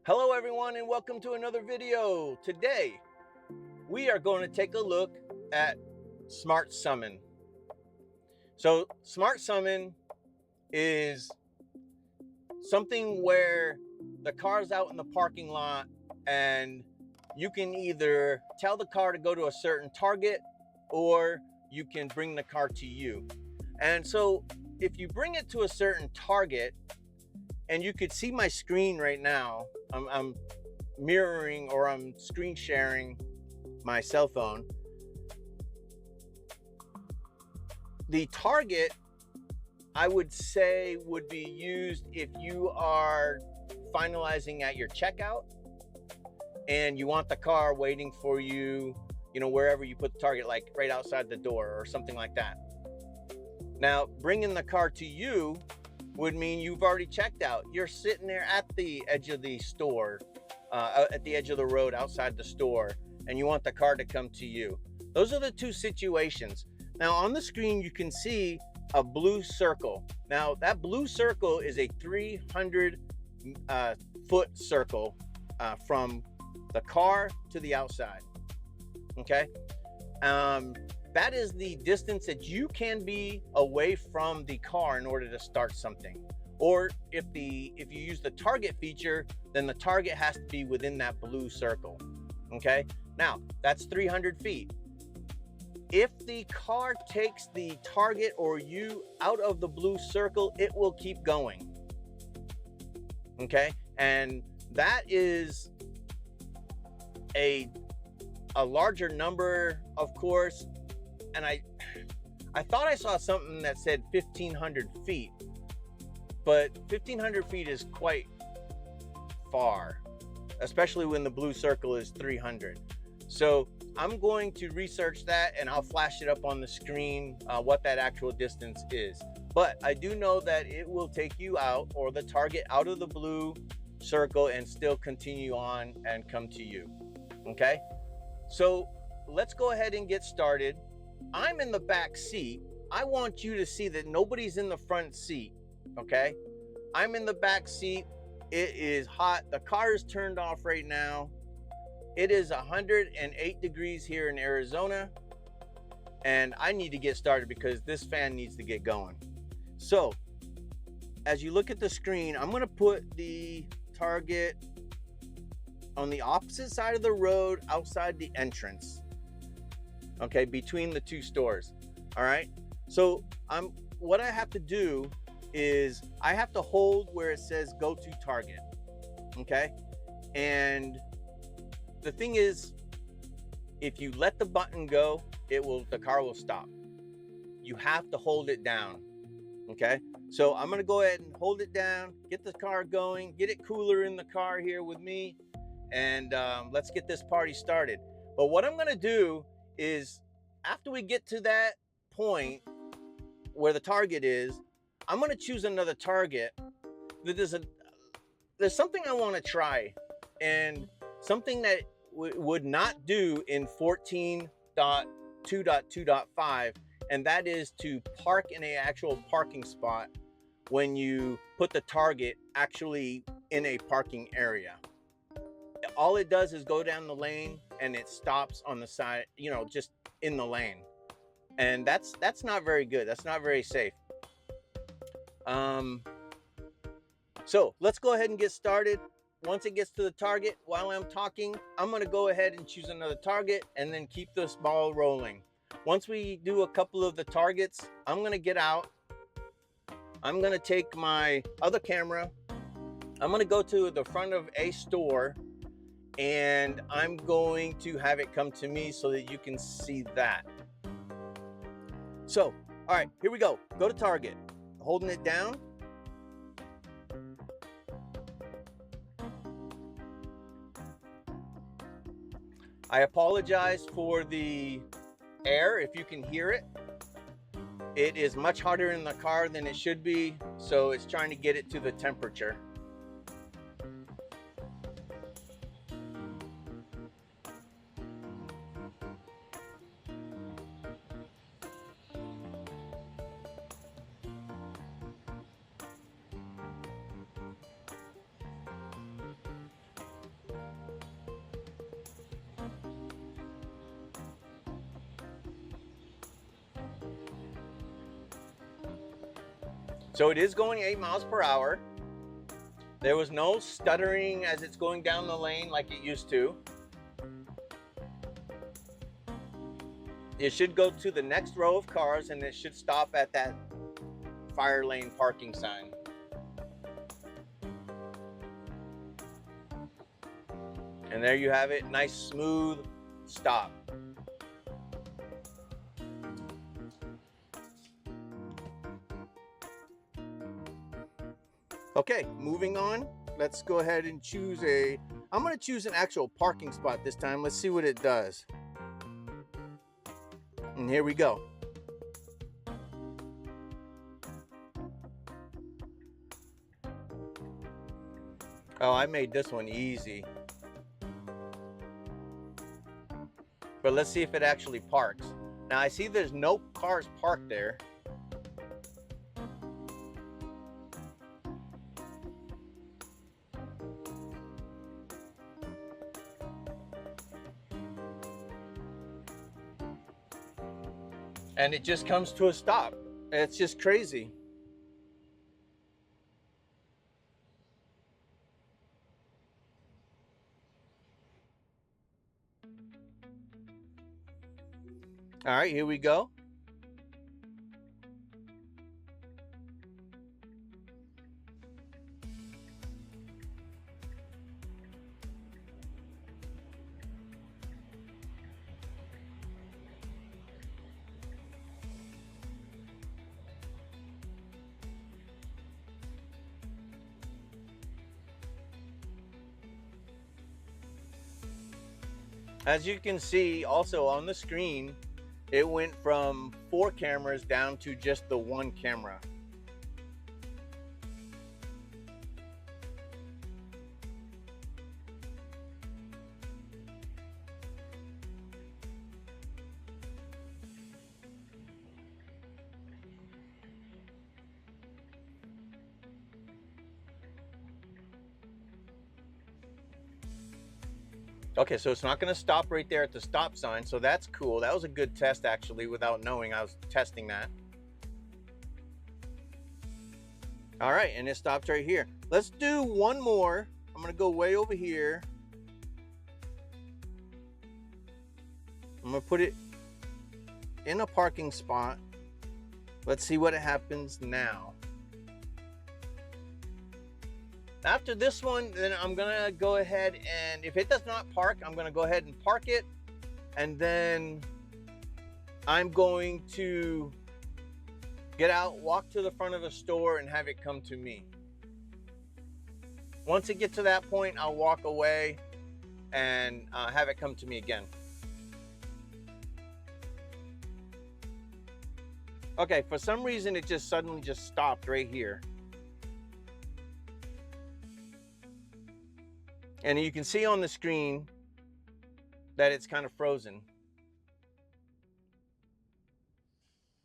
Hello everyone and welcome to another video. Today we are going to take a look at Smart Summon. So Smart Summon is something where the car's out in the parking lot and you can either tell the car to go to a certain target or you can bring the car to you. And so if you bring it to a certain target, and you could see my screen right now, I'm mirroring or I'm screen sharing my cell phone. The target, I would say, would be used if you are finalizing at your checkout and you want the car waiting for you, wherever you put the target, like right outside the door or something like that. Now, bringing the car to you would mean you've already checked out. You're sitting there at the edge of the store, at the edge of the road outside the store, and you want the car to come to you. Those are the two situations. Now on the screen, you can see a blue circle. Now that blue circle is a 300 foot circle from the car to the outside. Okay. That is the distance that you can be away from the car in order to start something. Or if you use the target feature, then the target has to be within that blue circle. Okay, now that's 300 feet. If the car takes the target or you out of the blue circle, it will keep going. Okay, and that is a larger number, of course. And I thought I saw something that said 1,500 feet, but 1,500 feet is quite far, especially when the blue circle is 300. So I'm going to research that and I'll flash it up on the screen, what that actual distance is. But I do know that it will take you out, or the target, out of the blue circle and still continue on and come to you. Okay, so let's go ahead and get started. I'm in the back seat. I want you to see that nobody's in the front seat. Okay, I'm in the back seat. It is hot. The car is turned off right now. It is 108 degrees here in Arizona, and I need to get started because this fan needs to get going. So as you look at the screen, I'm going to put the target on the opposite side of the road outside the entrance. Okay, between the two stores. All right, so what I have to do is I have to hold where it says go to target. Okay, and the thing is, if you let the button go, the car will stop. You have to hold it down. Okay, so I'm gonna go ahead and hold it down, get the car going, get it cooler in the car here with me, and let's get this party started. But what I'm gonna do is, after we get to that point where the target is, I'm going to choose another target. There's something I want to try, and something that would not do in 14.2.2.5, and that is to park in an actual parking spot when you put the target actually in a parking area. All it does is go down the lane and it stops on the side, just in the lane. And that's not very good. That's not very safe. So let's go ahead and get started. Once it gets to the target, while I'm talking, I'm going to go ahead and choose another target and then keep this ball rolling. Once we do a couple of the targets, I'm going to get out. I'm going to take my other camera. I'm going to go to the front of a store, and I'm going to have it come to me so that you can see that. So, all right, here we go. Go to target. Holding it down. I apologize for the air if you can hear it. It is much hotter in the car than it should be, so it's trying to get it to the temperature. So it is going 8 miles per hour. There was no stuttering as it's going down the lane like it used to. It should go to the next row of cars and it should stop at that fire lane parking sign. And there you have it, nice smooth stop. Okay, moving on. Let's go ahead and choose I'm gonna choose an actual parking spot this time. Let's see what it does. And here we go. Oh, I made this one easy. But let's see if it actually parks. Now I see there's no cars parked there. And it just comes to a stop. It's just crazy. All right, here we go. As you can see also on the screen, it went from 4 cameras down to just the 1 camera. Okay, so it's not going to stop right there at the stop sign, so that's cool. That was a good test actually, without knowing I was testing that. All right, and it stopped right here. Let's do one more. I'm going to go way over here. I'm going to put it in a parking spot. Let's see what happens now. After this one, then I'm gonna go ahead and if it does not park, I'm gonna go ahead and park it. And then I'm going to get out, walk to the front of the store and have it come to me. Once it gets to that point, I'll walk away and have it come to me again. Okay, for some reason, it just suddenly just stopped right here. And you can see on the screen that it's kind of frozen.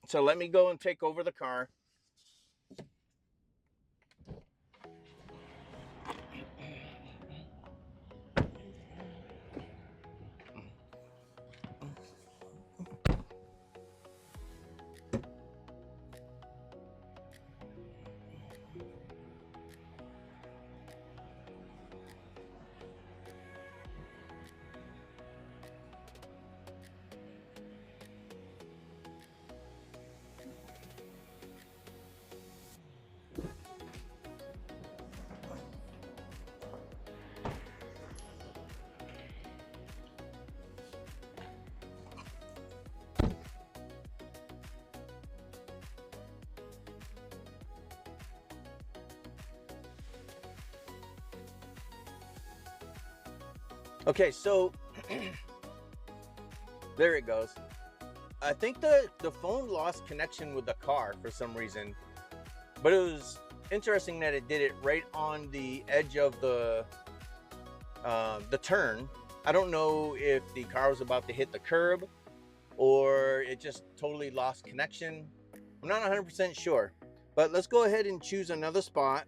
So let me go and take over the car. Okay, so there it goes. I think the phone lost connection with the car for some reason, but it was interesting that it did it right on the edge of the turn. I don't know if the car was about to hit the curb or it just totally lost connection. I'm not 100% sure, but let's go ahead and choose another spot.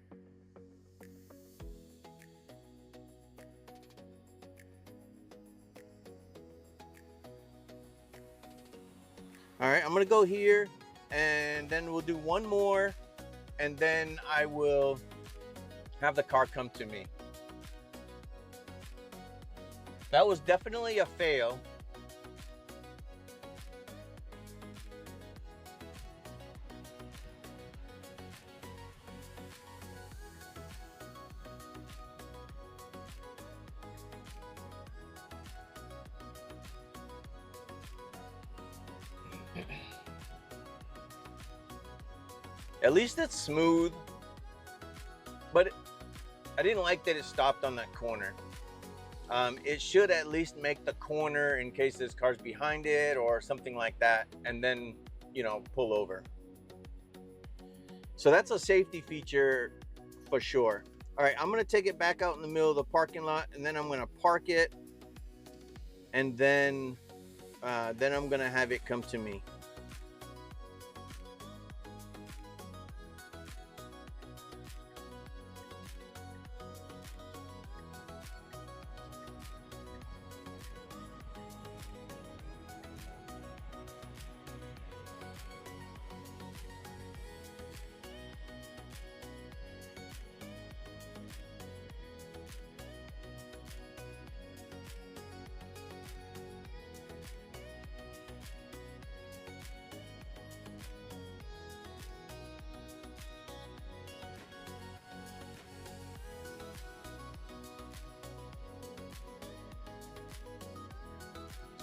All right, I'm gonna go here and then we'll do one more and then I will have the car come to me. That was definitely a fail. At least it's smooth, but I didn't like that it stopped on that corner. It should at least make the corner in case there's cars behind it or something like that, and then, you know, pull over. So that's a safety feature for sure. All right, I'm gonna take it back out in the middle of the parking lot, and then I'm gonna park it, and then I'm gonna have it come to me.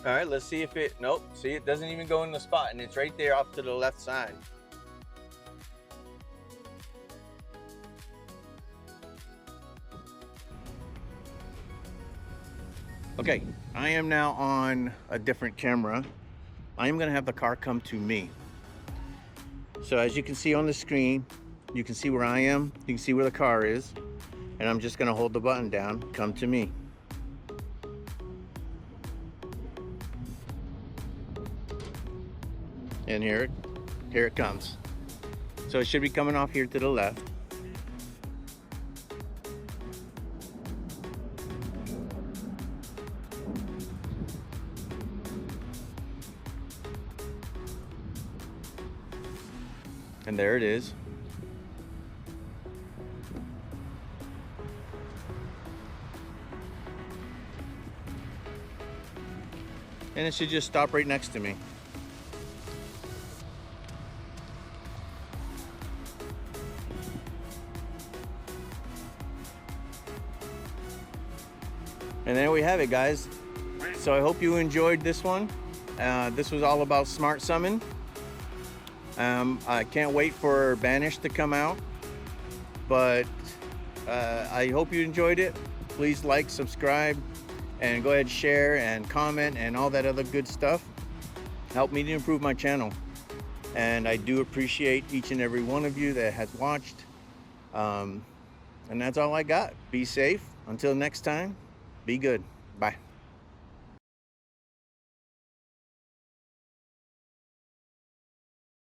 All right, let's see if it, nope, see, it doesn't even go in the spot, and it's right there off to the left side. Okay, I am now on a different camera. I am gonna have the car come to me. So as you can see on the screen, you can see where I am, you can see where the car is, and I'm just gonna hold the button down, come to me. And here it comes. So it should be coming off here to the left. And there it is. And it should just stop right next to me. And there we have it, guys. So I hope you enjoyed this one. This was all about Smart Summon. I can't wait for Banish to come out, but I hope you enjoyed it. Please like, subscribe, and go ahead and share and comment and all that other good stuff. Help me to improve my channel. And I do appreciate each and every one of you that has watched. And that's all I got. Be safe. Until next time, be good. Bye.